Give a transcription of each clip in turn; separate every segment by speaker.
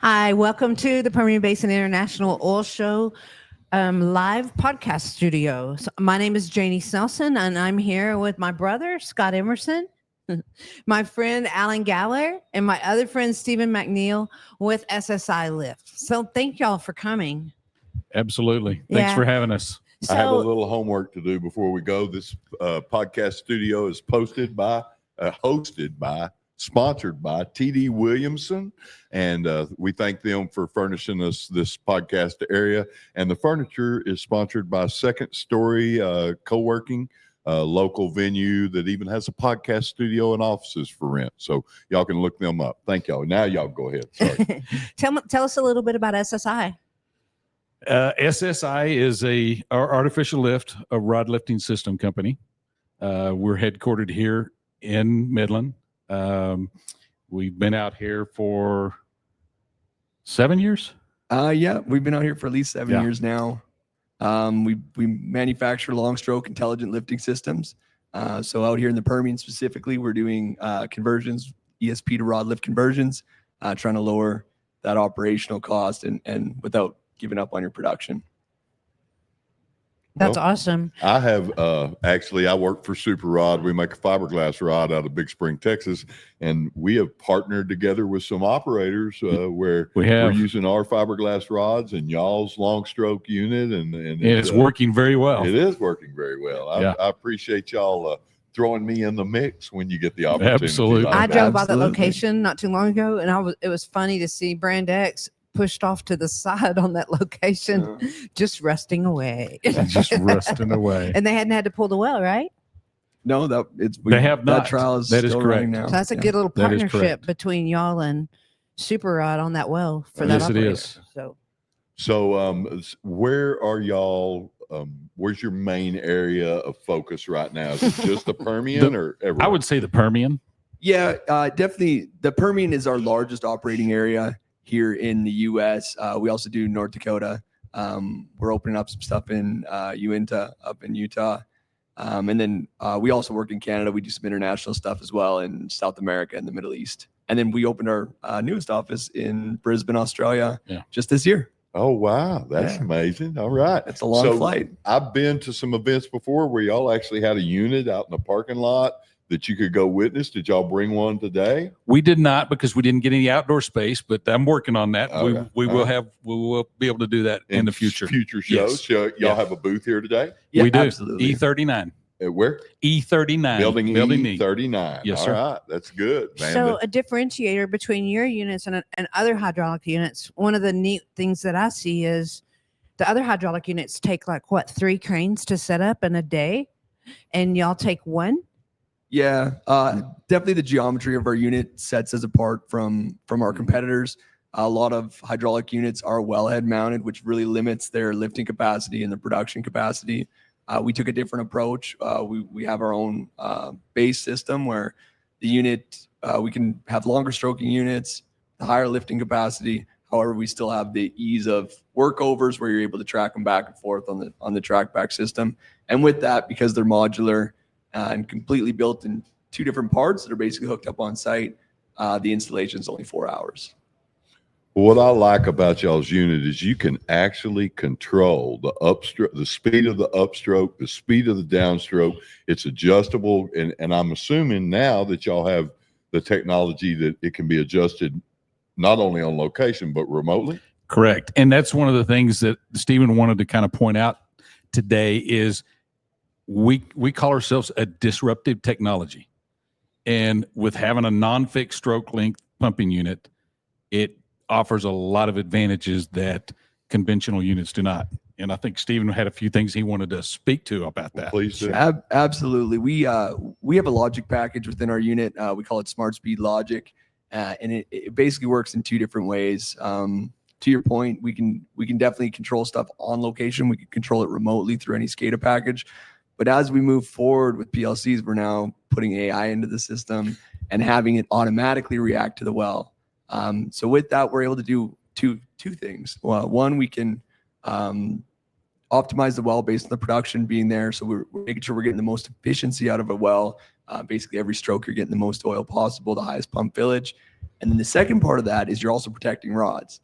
Speaker 1: Hi, welcome to the Permian Basin International Oil Show live podcast studio. So my name is Janie Snelson, and I'm here with my brother, Scott Emerson, my friend, Alan Gower, and my other friend, Stephen McNeil with SSI Lift. So thank y'all for coming.
Speaker 2: Absolutely. Thanks for having us.
Speaker 3: I have a little homework to do before we go. This podcast studio is hosted by, sponsored by TD Williamson, and we thank them for furnishing us this podcast area. And the furniture is sponsored by Second Story Co-working, local venue that even has a podcast studio and offices for rent. So y'all can look them up. Thank y'all. Now y'all go ahead. Sorry.
Speaker 1: Tell us a little bit about SSI.
Speaker 2: SSI is our artificial lift, a rod lifting system company. We're headquartered here in Midland. We've been out here for 7 years.
Speaker 4: Yeah, we've been out here for at least 7 years now. We manufacture long stroke intelligent lifting systems. So out here in the Permian specifically, we're doing conversions, ESP to rod lift conversions, trying to lower that operational cost and without giving up on your production.
Speaker 1: That's awesome.
Speaker 3: I have I work for Super Rod. We make a fiberglass rod out of Big Spring, Texas, and we have partnered together with some operators where we're using our fiberglass rods and y'all's long stroke unit, and
Speaker 2: it's working very well.
Speaker 3: It is working very well. I appreciate y'all throwing me in the mix when you get the opportunity.
Speaker 2: Absolutely.
Speaker 1: I drove by that location not too long ago, and it was funny to see Brand X pushed off to the side on that location, just rusting away.
Speaker 2: Just rusting away.
Speaker 1: And they hadn't had to pull the well, right?
Speaker 4: No,
Speaker 2: they have not.
Speaker 4: That trial is
Speaker 2: that is
Speaker 4: still
Speaker 2: correct.
Speaker 4: Now.
Speaker 1: So that's a good little partnership between y'all and Super Rod on that well for that operator.
Speaker 2: Yes, it is.
Speaker 3: So where are y'all? Where's your main area of focus right now? Is it just the Permian or everywhere?
Speaker 2: I would say the Permian.
Speaker 4: Yeah, definitely. The Permian is our largest operating area here in the U.S. We also do North Dakota. We're opening up some stuff in Uinta up in Utah. And then we also work in Canada. We do some international stuff as well in South America and the Middle East. And then we opened our newest office in Brisbane, Australia just this year.
Speaker 3: Oh, wow. That's amazing. All right.
Speaker 4: It's a long flight.
Speaker 3: I've been to some events before where y'all actually had a unit out in the parking lot that you could go witness. Did y'all bring one today?
Speaker 2: We did not, because we didn't get any outdoor space, but I'm working on that.
Speaker 3: Okay.
Speaker 2: We will be able to do that in the future.
Speaker 3: Future shows.
Speaker 2: Yes.
Speaker 3: Y'all have a booth here today?
Speaker 4: Yeah,
Speaker 2: we do.
Speaker 4: Absolutely.
Speaker 2: E39.
Speaker 3: Where?
Speaker 2: E39.
Speaker 3: Building
Speaker 2: E.
Speaker 3: E39.
Speaker 2: Yes,
Speaker 3: All
Speaker 2: sir.
Speaker 3: right. That's good, man.
Speaker 1: So a differentiator between your units and other hydraulic units, one of the neat things that I see is the other hydraulic units take 3 cranes to set up in a day, and y'all take one?
Speaker 4: Yeah, definitely the geometry of our unit sets us apart from our competitors. A lot of hydraulic units are wellhead mounted, which really limits their lifting capacity and the production capacity. We took a different approach. We have our own base system where the unit, we can have longer stroking units, the higher lifting capacity. However, we still have the ease of workovers where you're able to track them back and forth on the track back system. And with that, because they're modular and completely built in 2 different parts that are basically hooked up on site, the installation is only 4 hours.
Speaker 3: What I like about y'all's unit is you can actually control the upstroke, the speed of the upstroke, the speed of the downstroke. It's adjustable. And I'm assuming now that y'all have the technology that it can be adjusted not only on location, but remotely.
Speaker 2: Correct. And that's one of the things that Stephen wanted to kind of point out today is we call ourselves a disruptive technology. And with having a non-fixed stroke length pumping unit, it offers a lot of advantages that conventional units do not. And I think Stephen had a few things he wanted to speak to about that.
Speaker 3: Please do.
Speaker 4: Absolutely. We have a logic package within our unit. We call it Smart Speed Logic. And it basically works in 2 different ways. To your point, we can definitely control stuff on location. We can control it remotely through any SCADA package. But as we move forward with PLCs, we're now putting AI into the system and having it automatically react to the well. So with that, we're able to do two things. Well, one, we can optimize the well based on the production being there. So we're making sure we're getting the most efficiency out of a well. Basically, every stroke, you're getting the most oil possible, the highest pump village. And then the second part of that is you're also protecting rods.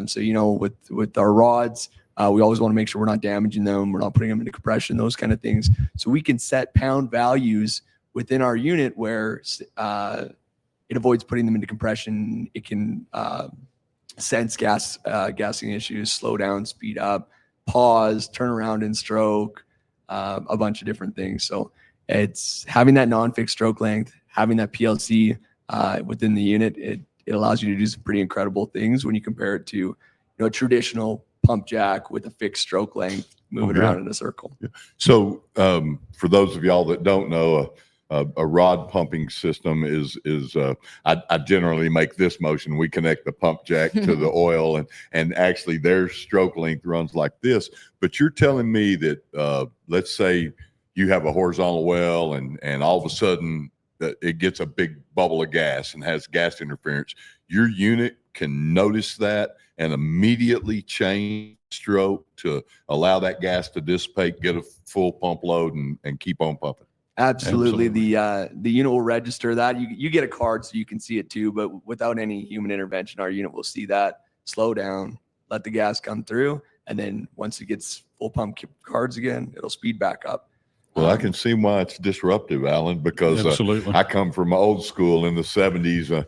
Speaker 4: So, with our rods, we always want to make sure we're not damaging them. We're not putting them into compression, those kind of things. So we can set pound values within our unit where it avoids putting them into compression. It can sense gassing issues, slow down, speed up, pause, turn around and stroke, a bunch of different things. So it's having that non-fixed stroke length, having that PLC within the unit. It allows you to do some pretty incredible things when you compare it to a traditional pump jack with a fixed stroke length moving around in a circle.
Speaker 3: Yeah. So for those of y'all that don't know, a rod pumping system is I generally make this motion. We connect the pump jack to the oil, and actually their stroke length runs like this. But you're telling me that let's say you have a horizontal well, and all of a sudden it gets a big bubble of gas and has gas interference. Your unit can notice that and immediately change stroke to allow that gas to dissipate, get a full pump load, and keep on pumping.
Speaker 4: Absolutely. The unit will register that. You get a card so you can see it too, but without any human intervention, our unit will see that, slow down, let the gas come through, and then once it gets full pump cards again, it'll speed back up.
Speaker 3: Well, I can see why it's disruptive, Alan, because I come from old school in the 70s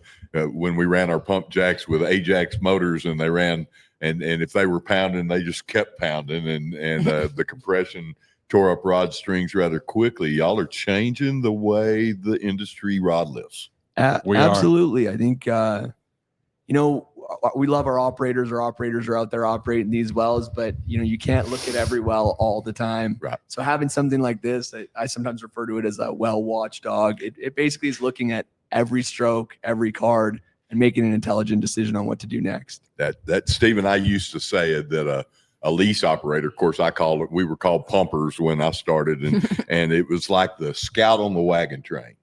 Speaker 3: when we ran our pump jacks with Ajax motors, and they ran, and if they were pounding, they just kept pounding, and the compression tore up rod strings rather quickly. Y'all are changing the way the industry rod lifts.
Speaker 4: Absolutely. I think, we love our operators. Our operators are out there operating these wells, but you can't look at every well all the time.
Speaker 3: Right.
Speaker 4: So having something like this, I sometimes refer to it as a well watchdog. It basically is looking at every stroke, every card, and making an intelligent decision on what to do next.
Speaker 3: That Steve and I used to say that a lease operator, of course, we were called pumpers when I started, and it was like the scout on the wagon train.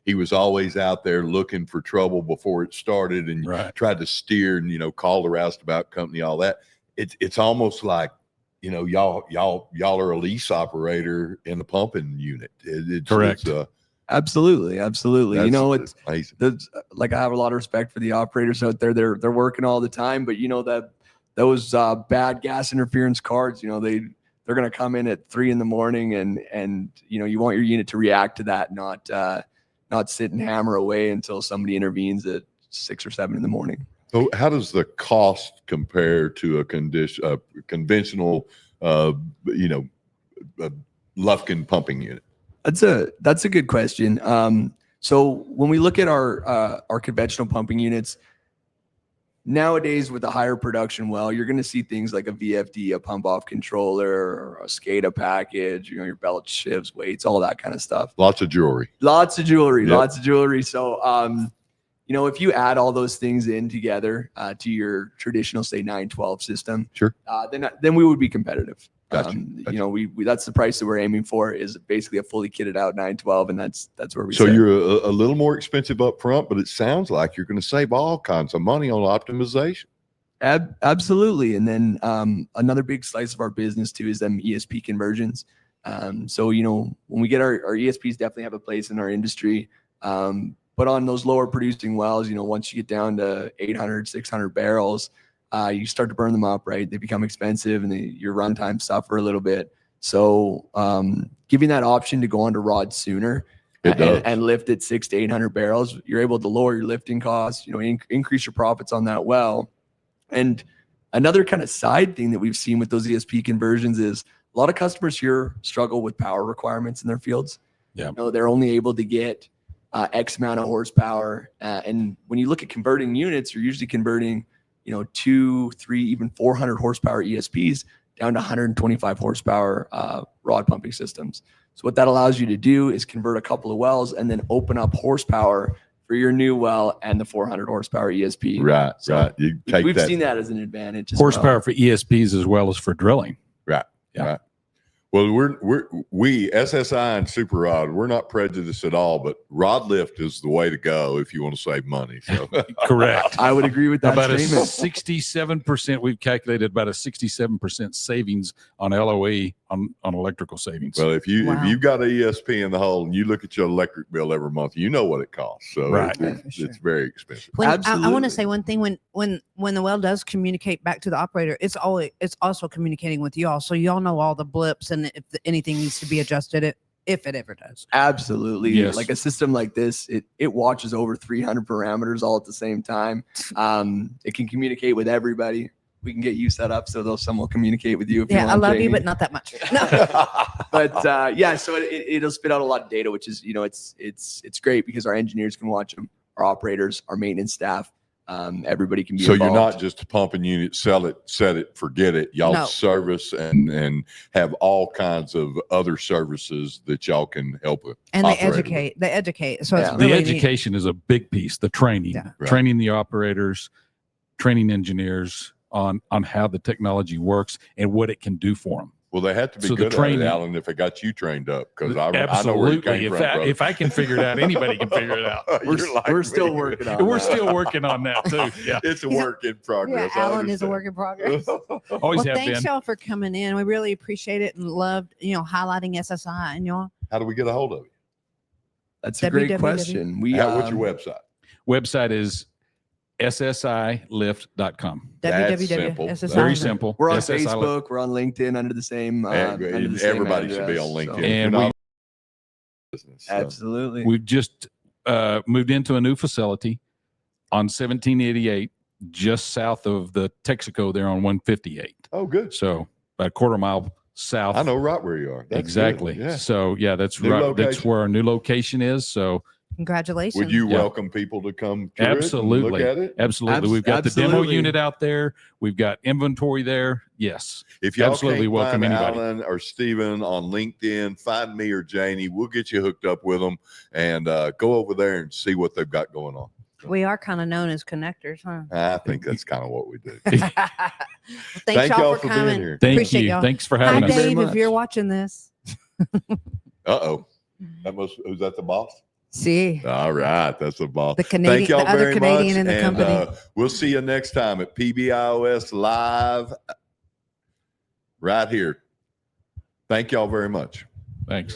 Speaker 3: He was always out there looking for trouble before it started, and tried to steer and call the roustabout company, all that. It's almost like y'all are a lease operator in the pumping unit.
Speaker 2: Correct.
Speaker 4: Absolutely.
Speaker 3: It's
Speaker 4: amazing. Like, I have a lot of respect for the operators out there. They're working all the time, but those bad gas interference cards, they're going to come in at 3 a.m. and you want your unit to react to that, not sit and hammer away until somebody intervenes at 6 or 7 a.m.
Speaker 3: So how does the cost compare to a conventional, Lufkin pumping unit?
Speaker 4: That's a good question. So when we look at our conventional pumping units, nowadays with a higher production well, you're going to see things like a VFD, a pump off controller, or a SCADA package, your belt shifts, weights, all that kind of stuff.
Speaker 3: Lots of jewelry.
Speaker 4: Yep. So, if you add all those things in together to your traditional, say, 912 system,
Speaker 3: sure,
Speaker 4: then we would be competitive.
Speaker 3: Gotcha.
Speaker 4: That's the price that we're aiming for, is basically a fully kitted out 912, and that's where we.
Speaker 3: So you're a little more expensive up front, but it sounds like you're going to save all kinds of money on optimization.
Speaker 4: Absolutely. And then another big slice of our business too is them ESP conversions. So when we get our ESPs, definitely have a place in our industry. But on those lower producing wells, once you get down to 800, 600 barrels, you start to burn them up, right? They become expensive, and your run times suffer a little bit. So giving that option to go onto rod sooner and lift at 600 to 800 barrels, you're able to lower your lifting costs, increase your profits on that well. And another kind of side thing that we've seen with those ESP conversions is a lot of customers here struggle with power requirements in their fields.
Speaker 2: Yeah.
Speaker 4: They're only able to get X amount of horsepower. And when you look at converting units, you're usually converting 200, 300, even 400 horsepower ESPs down to 125 horsepower rod pumping systems. So what that allows you to do is convert a couple of wells and then open up horsepower for your new well and the 400 horsepower ESP.
Speaker 3: Right.
Speaker 4: We've seen that as an advantage.
Speaker 2: Horsepower for ESPs as well as for drilling.
Speaker 3: Right.
Speaker 2: Yeah.
Speaker 3: Right. Well, we SSI and Super Rod, we're not prejudiced at all, but rod lift is the way to go if you want to save money. So
Speaker 2: Correct.
Speaker 4: I would agree with that
Speaker 2: About a
Speaker 4: statement.
Speaker 2: 67%. We've calculated about a 67% savings on LOE on electrical savings.
Speaker 3: well, if
Speaker 1: Wow.
Speaker 3: you've got an ESP in the hole and you look at your electric bill every month, you know what it costs. So
Speaker 2: Right.
Speaker 3: it's very expensive.
Speaker 1: When, I want
Speaker 4: Absolutely.
Speaker 1: to say one thing. When the well does communicate back to the operator, it's also communicating with y'all, so y'all know all the blips and if anything needs to be adjusted, if it ever does.
Speaker 4: Absolutely.
Speaker 2: Yes.
Speaker 4: Like a system like this, it watches over 300 parameters all at the same time. It can communicate with everybody. We can get you set up so someone will communicate with you. If you
Speaker 1: Yeah,
Speaker 4: want,
Speaker 1: I love you,
Speaker 4: Jamie.
Speaker 1: but not that much. No.
Speaker 4: But yeah, so it'll spit out a lot of data, which is, it's great because our engineers can watch them, our operators, our maintenance staff, everybody can be
Speaker 3: So
Speaker 4: involved.
Speaker 3: you're not just a pumping unit, sell it, set it, forget it. Y'all
Speaker 1: No.
Speaker 3: service and have all kinds of other services that y'all can help with.
Speaker 1: And they
Speaker 3: operate with.
Speaker 1: educate. They educate. So
Speaker 4: Yeah.
Speaker 1: it's
Speaker 2: the
Speaker 1: really neat.
Speaker 2: education is a big piece. The training,
Speaker 1: Yeah.
Speaker 3: Right.
Speaker 2: training the operators, training engineers on how the technology works and what it can do for them.
Speaker 3: Well, they have to be
Speaker 2: So the
Speaker 3: good
Speaker 2: training-
Speaker 3: at it, Alan, if it got you trained up, because I know where you
Speaker 2: Absolutely.
Speaker 3: came from, brother.
Speaker 2: If I can figure it out, anybody can figure it out.
Speaker 3: You're like
Speaker 4: We're
Speaker 3: me.
Speaker 4: still working on
Speaker 2: We're
Speaker 4: that.
Speaker 2: still working on that too. Yeah.
Speaker 3: It's a
Speaker 1: Yeah.
Speaker 3: work in progress.
Speaker 1: Yeah,
Speaker 3: I
Speaker 1: Alan is a
Speaker 3: understand.
Speaker 1: work in progress.
Speaker 2: Always
Speaker 1: Well,
Speaker 2: have
Speaker 1: thanks
Speaker 2: been.
Speaker 1: y'all for coming in. We really appreciate it and loved, highlighting SSI and y'all.
Speaker 3: How do we get a hold of you?
Speaker 4: That's a great
Speaker 1: www.
Speaker 4: question.
Speaker 3: What's your website?
Speaker 2: Website is ssilift.com.
Speaker 3: That's simple.
Speaker 1: SSI.
Speaker 2: Very simple.
Speaker 4: We're on
Speaker 2: SSI Lift.
Speaker 4: Facebook. We're on LinkedIn under the same. Under the same
Speaker 3: Everybody should be
Speaker 4: address,
Speaker 3: on LinkedIn.
Speaker 4: so-
Speaker 3: If you're
Speaker 2: And
Speaker 3: not business, so.
Speaker 4: Absolutely.
Speaker 2: We've just moved into a new facility on 1788, just south of the Texaco there on 158.
Speaker 3: Oh, good.
Speaker 2: So about a quarter mile south.
Speaker 3: I know right where you are. That's
Speaker 2: exactly.
Speaker 3: good. Yeah.
Speaker 2: So yeah, that's
Speaker 3: New
Speaker 2: right. That's
Speaker 3: location.
Speaker 2: where our new location is. So
Speaker 1: Congratulations.
Speaker 3: Would you
Speaker 2: Yeah.
Speaker 3: welcome people to come tour
Speaker 2: Absolutely.
Speaker 3: it and look at it?
Speaker 2: absolutely, we've got the demo
Speaker 4: Absolutely.
Speaker 2: unit out there. We've got inventory there. Yes.
Speaker 3: If y'all
Speaker 2: Absolutely
Speaker 3: can't
Speaker 2: welcome
Speaker 3: find
Speaker 2: anybody.
Speaker 3: Alan or Steven on LinkedIn, find me or Janie. We'll get you hooked up with them and go over there and see what they've got going on.
Speaker 1: We are kind of known as connectors, huh?
Speaker 3: I think that's kind of what we do.
Speaker 1: Well, thanks y'all for
Speaker 3: being
Speaker 1: coming.
Speaker 3: here.
Speaker 2: Thank
Speaker 1: Appreciate
Speaker 2: you.
Speaker 1: y'all.
Speaker 2: Thanks for
Speaker 1: Hi,
Speaker 2: having us.
Speaker 4: very
Speaker 1: Dave, if
Speaker 4: much.
Speaker 1: you're watching this.
Speaker 3: Uh-oh. Who's that, the boss?
Speaker 1: See,
Speaker 3: All right. That's the boss.
Speaker 1: the Canadian,
Speaker 3: Thank y'all
Speaker 1: the other
Speaker 3: very
Speaker 1: Canadian
Speaker 3: much.
Speaker 1: in the
Speaker 3: and,
Speaker 1: company.
Speaker 3: we'll see you next time at PBIOS Live right here. Thank y'all very much.
Speaker 2: Thanks.